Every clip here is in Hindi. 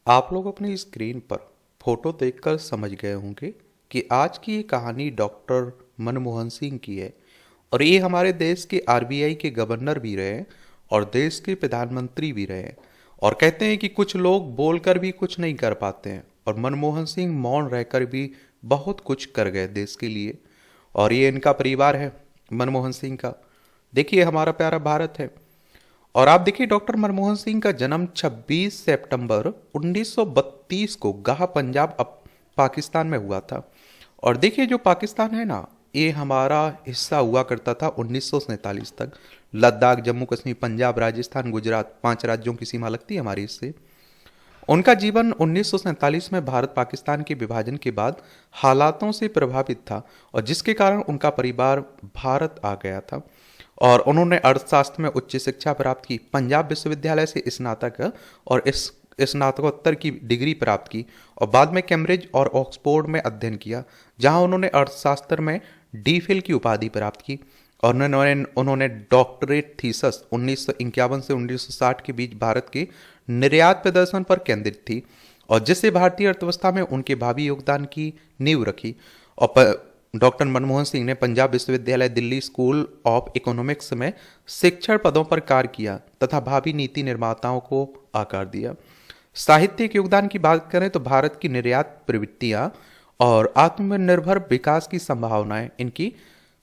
आप लोग अपनी स्क्रीन पर फोटो देखकर समझ गए होंगे कि आज की ये कहानी डॉक्टर मनमोहन सिंह की है। और ये हमारे देश के आरबीआई के गवर्नर भी रहे और देश के प्रधानमंत्री भी रहे। और कहते हैं कि कुछ लोग बोलकर भी कुछ नहीं कर पाते हैं, और मनमोहन सिंह मौन रहकर भी बहुत कुछ कर गए देश के लिए। और ये इनका परिवार है मनमोहन सिंह का। देखिए, हमारा प्यारा भारत है। और आप देखिए, डॉक्टर मनमोहन सिंह का जन्म 26 सितंबर 1932 को गाह पंजाब पाकिस्तान में हुआ था। और देखिए, जो पाकिस्तान है ना, ये हमारा हिस्सा हुआ करता था 1947 तक। लद्दाख, जम्मू कश्मीर, पंजाब, राजस्थान, गुजरात, 5 राज्यों की सीमा लगती है हमारी इससे। उनका जीवन 1947 में भारत पाकिस्तान के विभाजन के बाद हालातों से प्रभावित था, और जिसके कारण उनका परिवार भारत आ गया था। और उन्होंने अर्थशास्त्र में उच्च शिक्षा प्राप्त की, पंजाब विश्वविद्यालय से स्नातक और इस स्नातकोत्तर की डिग्री प्राप्त की, और बाद में कैम्ब्रिज और ऑक्सफोर्ड में अध्ययन किया, जहां उन्होंने अर्थशास्त्र में डी.फिल की उपाधि प्राप्त की। और उन्होंने डॉक्टरेट थीसिस 1951 से 1960 के बीच भारत के निर्यात प्रदर्शन पर केंद्रित थी, और जिससे भारतीय अर्थव्यवस्था में उनके भावी योगदान की नींव रखी। और डॉक्टर मनमोहन सिंह ने पंजाब विश्वविद्यालय, दिल्ली स्कूल ऑफ इकोनॉमिक्स में शिक्षण पदों पर कार्य किया तथा भावी नीति निर्माताओं को आकार दिया। साहित्यिक योगदान की बात करें तो भारत की निर्यात प्रवृत्तियां और आत्मनिर्भर विकास की संभावनाएं इनकी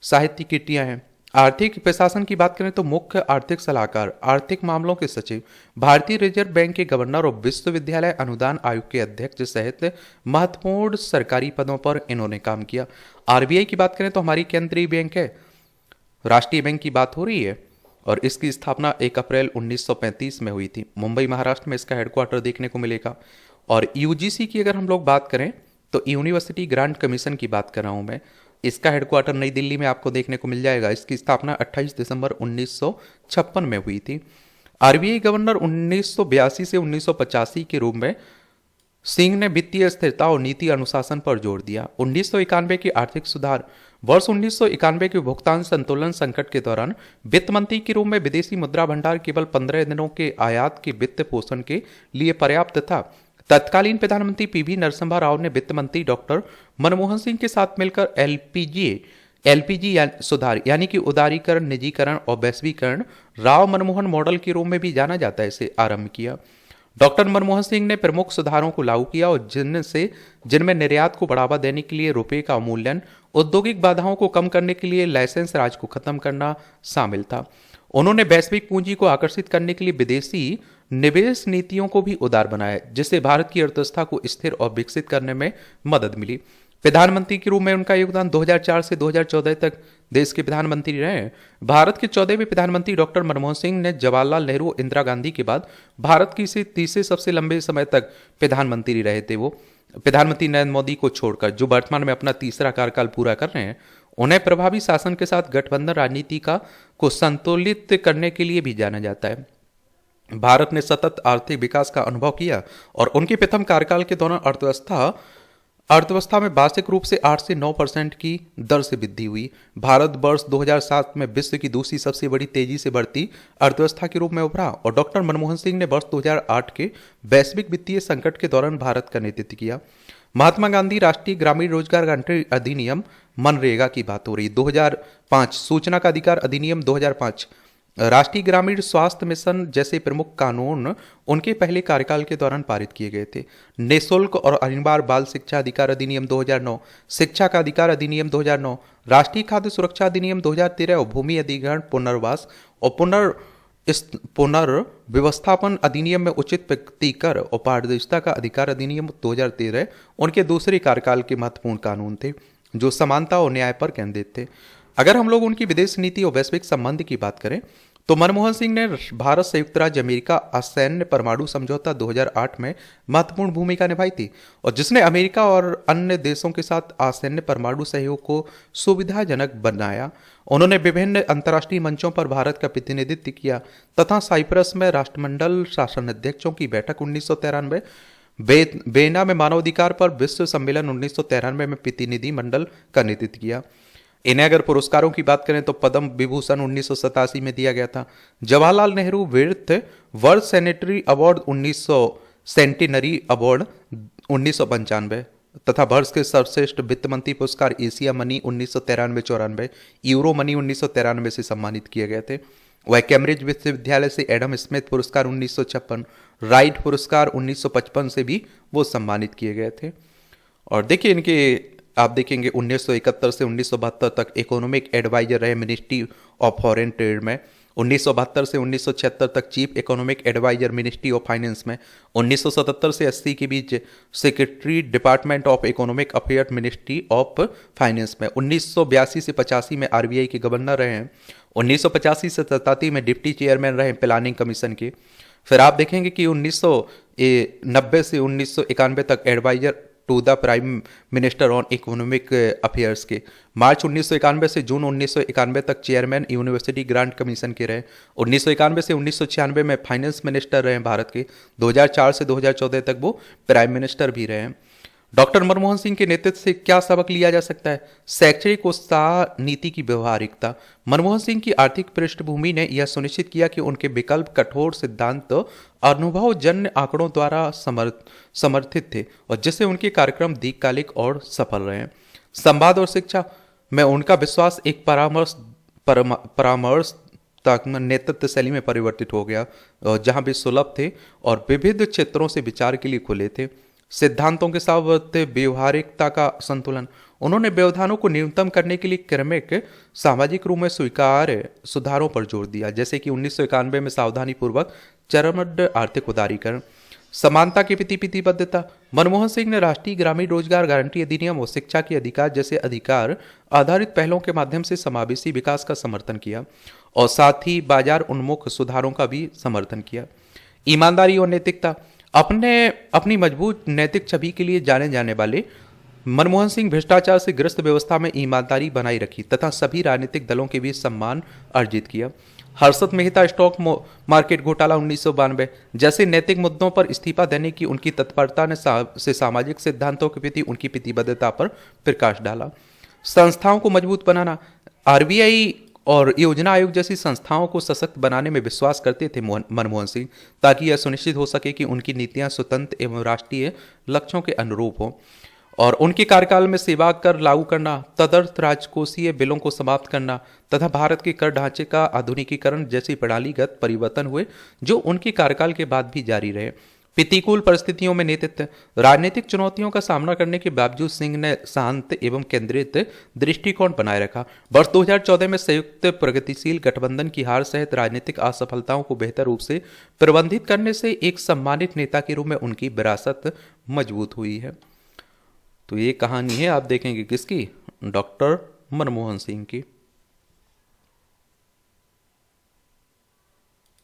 साहित्यिक कृतियां हैं। आर्थिक प्रशासन की बात करें तो मुख्य आर्थिक सलाहकार, आर्थिक मामलों के सचिव, भारतीय रिजर्व बैंक के गवर्नर और विश्वविद्यालय अनुदान आयोग के अध्यक्ष सहित महत्वपूर्ण सरकारी पदों पर इन्होंने काम किया। आरबीआई की बात करें तो हमारी केंद्रीय बैंक है, राष्ट्रीय बैंक की बात हो रही है, और इसकी स्थापना 1 अप्रैल 1935 में हुई थी। मुंबई, महाराष्ट्र में इसका हेडक्वार्टर देखने को मिलेगा। और यूजीसी की अगर हम लोग बात करें तो यूनिवर्सिटी ग्रांट कमीशन की बात कर रहा हूं मैं, इसका हेडक्वार्टर नई दिल्ली में आपको देखने को मिल जाएगा। इसकी स्थापना 28 दिसंबर 1956 में हुई थी। आरबीआई गवर्नर 1982 से 1985 के रूप में सिंह ने वित्तीय स्थिरता और नीति अनुशासन पर जोर दिया। 1991 के आर्थिक सुधार, वर्ष 1991 के भुगतान संतुलन संकट के दौरान वित्त मंत्री के रूप में विदेशी मुद्रा भंडार केवल 15 दिनों के आयात के वित्त पोषण के लिए पर्याप्त था। तत्कालीन प्रधानमंत्री पीवी नरसिम्हा राव ने वित्त मंत्री डॉक्टर मनमोहन सिंह के साथ मिलकर एलपीजी सुधार यानी कि उदारीकरण, निजीकरण और वैश्वीकरण, राव मनमोहन मॉडल के रूप में भी जाना जाता है, इसे आरंभ किया। डॉक्टर मनमोहन सिंह ने प्रमुख सुधारों को लागू किया, और जिनमें निर्यात को बढ़ावा देने के लिए रुपए का अवमूल्यन, औद्योगिक बाधाओं को कम करने के लिए लाइसेंस राज को खत्म करना शामिल था। उन्होंने वैश्विक पूंजी को आकर्षित करने के लिए विदेशी निवेश नीतियों को भी उदार बनाया, जिससे भारत की अर्थव्यवस्था को स्थिर और विकसित करने में मदद मिली। प्रधानमंत्री के रूप में उनका योगदान 2004 से 2014 तक देश के प्रधानमंत्री रहे। भारत के 14वें प्रधानमंत्री डॉक्टर मनमोहन सिंह ने जवाहरलाल नेहरू, इंदिरा गांधी के बाद भारत की से तीसरे सबसे लंबे समय तक प्रधानमंत्री रहे थे। वो प्रधानमंत्री नरेंद्र मोदी को छोड़कर, जो वर्तमान में अपना तीसरा कार्यकाल पूरा कर रहे हैं, उन्हें प्रभावी शासन के साथ गठबंधन राजनीति को संतुलित करने के लिए भी जाना जाता है। भारत ने सतत आर्थिक विकास का अनुभव किया, और उनके प्रथम कार्यकाल के दौरान अर्थव्यवस्था में वार्षिक रूप से 8 से 9% की दर से वृद्धि हुई। भारत वर्ष 2007 में विश्व की दूसरी सबसे बड़ी तेजी से बढ़ती अर्थव्यवस्था के रूप में उभरा, और डॉक्टर मनमोहन सिंह ने वर्ष 2008 के वैश्विक वित्तीय संकट के दौरान भारत का नेतृत्व किया। महात्मा गांधी राष्ट्रीय ग्रामीण रोजगार गारंटी अधिनियम, मनरेगा की बात हो रही, 2005 सूचना का अधिकार अधिनियम 2005, राष्ट्रीय ग्रामीण स्वास्थ्य मिशन जैसे प्रमुख कानून उनके पहले कार्यकाल के दौरान पारित किए गए थे। निःशुल्क और अनिवार्य बाल शिक्षा अधिकार अधिनियम 2009, शिक्षा का अधिकार अधिनियम 2009, राष्ट्रीय खाद्य सुरक्षा अधिनियम 2013, और भूमि अधिग्रहण, पुनर्वास और पुनर्व्यवस्थापन अधिनियम में उचित प्रतिकर और पारदर्शिता का अधिकार अधिनियम 2013 उनके दूसरे कार्यकाल के महत्वपूर्ण कानून थे, जो समानता और न्याय पर केंद्रित थे। अगर हम लोग उनकी विदेश नीति और वैश्विक संबंध की बात करें तो मनमोहन सिंह ने भारत संयुक्त राज्य अमेरिका असैन्य परमाणु समझौता 2008 में महत्वपूर्ण भूमिका निभाई थी, और जिसने अमेरिका और अन्य देशों के साथ असैन्य परमाणु सहयोग को सुविधाजनक बनाया। उन्होंने विभिन्न अंतर्राष्ट्रीय मंचों पर भारत का प्रतिनिधित्व किया तथा साइप्रस में राष्ट्रमंडल शासन अध्यक्षों की बैठक 1993, वेना में मानवाधिकार पर विश्व सम्मेलन 1993 में प्रतिनिधि मंडल का नेतृत्व किया। इन्हें अगर पुरस्कारों की बात करें तो पद्म विभूषण 1987 में दिया गया था। Jawaharlal Nehru birth world sanitary award centenary award 1995 तथा वर्ष के सर्वश्रेष्ठ वित्त मंत्री पुरस्कार एशिया मनी 1993-94, यूरो मनी 1993 से सम्मानित किए गए थे। वह कैम्ब्रिज विश्वविद्यालय से एडम स्मिथ पुरस्कार 1956, राइट पुरस्कार 1955 से भी वो सम्मानित किए गए थे। और देखिए इनके आप देखेंगे 1971 से 1972 तक इकोनॉमिक एडवाइजर रहे मिनिस्ट्री ऑफ फॉरेन ट्रेड में, 1972 से 1976 तक chief economic adviser ministry of finance में, 1977 से 80 के बीच secretary department of economic affair ministry of finance में, 1982 से 85 में आरबीआई के गवर्नर रहे हैं, 1985 से 87 में डिप्टी चेयरमैन रहे प्लानिंग कमीशन के। फिर आप देखेंगे कि 1990 से 1991 तक adviser to the prime minister on economic affairs के, मार्च 1991 से जून 1991 तक चेयरमैन यूनिवर्सिटी ग्रांट कमीशन के रहे, 1991 से 1996 में फाइनेंस मिनिस्टर रहे भारत के, 2004 से 2014 तक वो प्राइम मिनिस्टर भी रहे। डॉक्टर मनमोहन सिंह के नेतृत्व से क्या सबक लिया जा सकता है? शैक्षणिक उत्साह, नीति की व्यवहारिकता। मनमोहन सिंह की आर्थिक पृष्ठभूमि ने यह सुनिश्चित किया कि उनके विकल्प कठोर सिद्धांत अनुभवजन्य आंकड़ों द्वारा समर्थित थे और जिससे उनके कार्यक्रम दीर्घकालिक और सफल रहे। संवाद और शिक्षा में उनका विश्वास एक परामर्श नेतृत्व शैली में परिवर्तित हो गया, जहां वे सुलभ थे और विविध क्षेत्रों से विचार के लिए खुले थे। सिद्धांतों के साथ व्यवहारिकता का संतुलन। उन्होंने व्यवधानों को न्यूनतम करने के लिए क्रमिक सामाजिक रूप में स्वीकार्य सुधारों पर जोर दिया, जैसे कि 1991 में सावधानी पूर्वक चरमबद्ध आर्थिक उदारीकरण। समानता के प्रति प्रतिबद्धता। मनमोहन सिंह ने राष्ट्रीय ग्रामीण रोजगार गारंटी अधिनियम और शिक्षा के अधिकार जैसे अधिकार आधारित पहलों के माध्यम से समावेशी विकास का समर्थन किया और साथ ही बाजार उन्मुख सुधारों का भी समर्थन किया। ईमानदारी और नैतिकता। अपनी मजबूत नैतिक छवि के लिए जाने जाने वाले मनमोहन सिंह भ्रष्टाचार से ग्रस्त व्यवस्था में ईमानदारी बनाई रखी तथा सभी राजनीतिक दलों के बीच सम्मान अर्जित किया। हर्षद मेहता स्टॉक मार्केट घोटाला 1992 जैसे नैतिक मुद्दों पर इस्तीफा देने की उनकी तत्परता ने सामाजिक सिद्धांतों के प्रति उनकी प्रतिबद्धता पर प्रकाश डाला। संस्थाओं को मजबूत बनाना। आरबीआई और योजना आयोग जैसी संस्थाओं को सशक्त बनाने में विश्वास करते थे मनमोहन सिंह, ताकि यह सुनिश्चित हो सके कि उनकी नीतियां स्वतंत्र एवं राष्ट्रीय लक्ष्यों के अनुरूप हों। और उनके कार्यकाल में सेवा कर लागू करना, तदर्थ राजकोषीय बिलों को समाप्त करना तथा भारत के कर ढांचे का आधुनिकीकरण जैसे प्रणालीगत परिवर्तन हुए जो उनके कार्यकाल के बाद भी जारी रहे। प्रतिकूल परिस्थितियों में नेतृत्व। राजनीतिक चुनौतियों का सामना करने के बावजूद सिंह ने शांत एवं केंद्रित दृष्टिकोण बनाए रखा। वर्ष 2014 में संयुक्त प्रगतिशील गठबंधन की हार सहित राजनीतिक असफलताओं को बेहतर रूप से प्रबंधित करने से एक सम्मानित नेता के रूप में उनकी विरासत मजबूत हुई है। तो ये कहानी है, आप देखेंगे किसकी? डॉक्टर मनमोहन सिंह की।